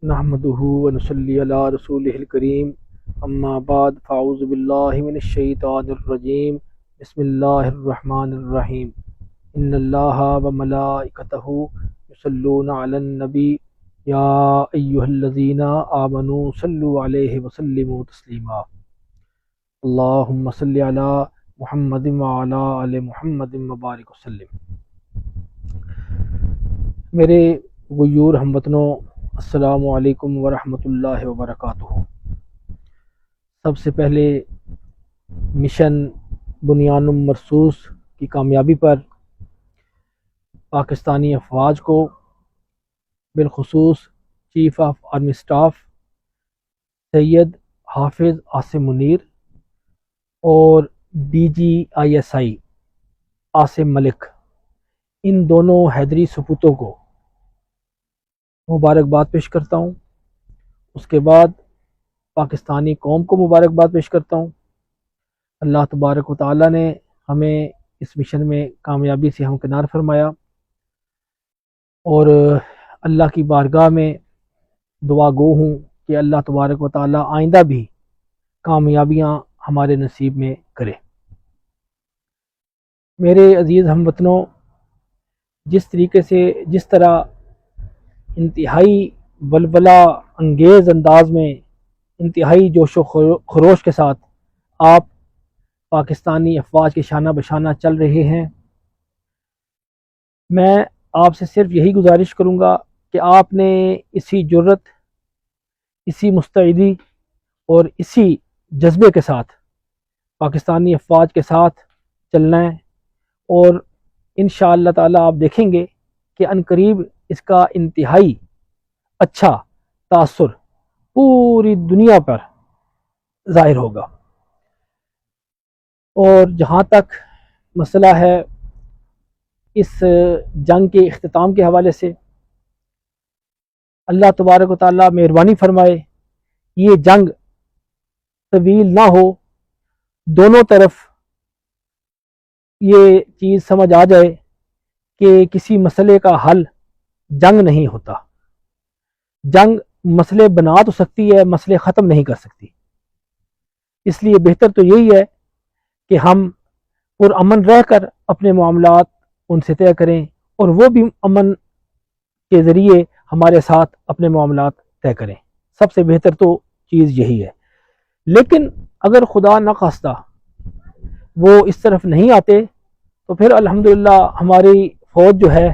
نحمده ونصلي على رسوله الكريم اما بعد فاعوذ باللہ من الشیطان الرجیم بسم اللہ الرحمن الرحیم ان اللہ وملائکتہ یصلون علی النبی یا ایہا الذین آمنوا صلوا علیہ وسلموا تسلیما اللہم صلی علی محمد وعلی آل محمد وبارک وسلم۔ میرے غیور ہموطنوں، السلام علیکم ورحمۃ اللہ وبرکاتہ۔ سب سے پہلے مشن بنیان مرصوص کی کامیابی پر پاکستانی افواج کو، بالخصوص chief of army staff Syed Hafiz Asim Munir اور D G I S I Asim Malik, ان دونوں حیدری سپوتوں کو مبارکباد پیش کرتا ہوں۔ اس کے بعد پاکستانی قوم کو مبارکباد پیش کرتا ہوں۔ اللہ تبارک و تعالیٰ نے ہمیں اس مشن میں کامیابی سے ہمکنار فرمایا، اور اللہ کی بارگاہ میں دعا گو ہوں کہ اللہ تبارک و تعالیٰ آئندہ بھی کامیابیاں ہمارے نصیب میں کرے۔ میرے عزیز ہم وطنوں، جس طرح انتہائی ولولہ انگیز انداز میں، انتہائی جوش و خروش کے ساتھ آپ پاکستانی افواج کے شانہ بشانہ چل رہے ہیں، میں آپ سے صرف یہی گزارش کروں گا کہ آپ نے اسی جرت، اسی مستعدی اور اسی جذبے کے ساتھ پاکستانی افواج کے ساتھ چلنا ہے، اور انشاءاللہ تعالی آپ دیکھیں گے کہ عنقریب اس کا انتہائی اچھا تاثر پوری دنیا پر ظاہر ہوگا۔ اور جہاں تک مسئلہ ہے اس جنگ کے اختتام کے حوالے سے، اللہ تبارک و تعالیٰ مہربانی فرمائے یہ جنگ طویل نہ ہو، دونوں طرف یہ چیز سمجھ آ جائے کہ کسی مسئلے کا حل جنگ نہیں ہوتا۔ جنگ مسئلے بنا تو سکتی ہے، مسئلے ختم نہیں کر سکتی۔ اس لیے بہتر تو یہی ہے کہ ہم پرامن رہ کر اپنے معاملات ان سے طے کریں، اور وہ بھی امن کے ذریعے ہمارے ساتھ اپنے معاملات طے کریں۔ سب سے بہتر تو چیز یہی ہے۔ لیکن اگر خدا نخواستہ وہ اس طرف نہیں آتے تو پھر الحمدللہ ہماری فوج جو ہے،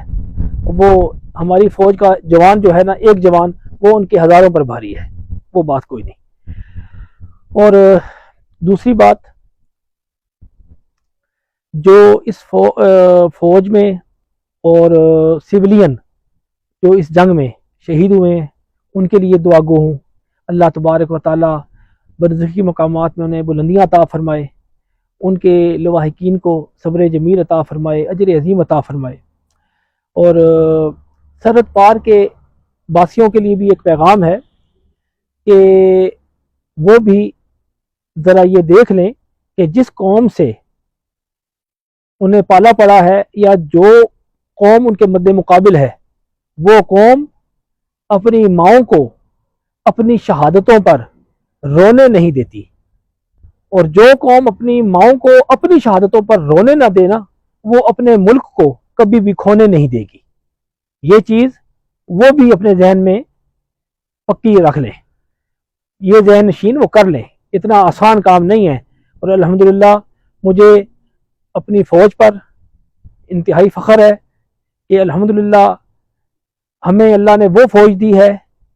وہ ہماری فوج کا جوان جو ہے نا، ایک جوان وہ ان کے ہزاروں پر بھاری ہے، وہ بات کوئی نہیں۔ اور دوسری بات، جو اس فوج میں اور سولین جو اس جنگ میں شہید ہوئے ہیں، ان کے لیے دعا گو ہوں، اللہ تبارک و تعالیٰ برزخی مقامات میں انہیں بلندیاں عطا فرمائے، ان کے لواحقین کو صبر جمیل عطا فرمائے، اجر عظیم عطا فرمائے۔ اور سرحد پار کے باسیوں کے لیے بھی ایک پیغام ہے کہ وہ بھی ذرا یہ دیکھ لیں کہ جس قوم سے انہیں پالا پڑا ہے، یا جو قوم ان کے مد مقابل ہے، وہ قوم اپنی ماؤں کو اپنی شہادتوں پر رونے نہیں دیتی، اور جو قوم اپنی ماؤں کو اپنی شہادتوں پر رونے نہ دینا، وہ اپنے ملک کو کبھی بھی کھونے نہیں دے گی۔ یہ چیز وہ بھی اپنے ذہن میں پکی رکھ لیں، یہ ذہن نشین وہ کر لیں، اتنا آسان کام نہیں ہے۔ اور الحمدللہ مجھے اپنی فوج پر انتہائی فخر ہے کہ الحمدللہ ہمیں اللہ نے وہ فوج دی ہے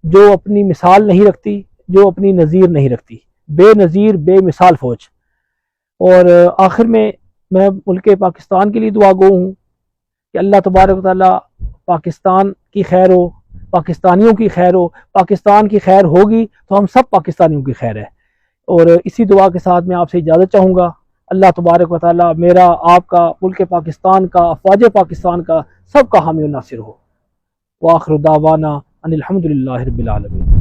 جو اپنی مثال نہیں رکھتی، جو اپنی نظیر نہیں رکھتی، بے نظیر بے مثال فوج۔ اور آخر میں ملک پاکستان کے لیے دعا گو ہوں کہ اللہ تبارک و تعالیٰ پاکستان کی خیر ہو، پاکستانیوں کی خیر ہو۔ پاکستان کی خیر ہوگی تو ہم سب پاکستانیوں کی خیر ہے۔ اور اسی دعا کے ساتھ میں آپ سے اجازت چاہوں گا۔ اللہ تبارک و تعالیٰ میرا، آپ کا، ملک پاکستان کا، افواج پاکستان کا، سب کا حامی و ناصر ہو۔ وآخر دعوانا ان الحمدللہ رب العالمین۔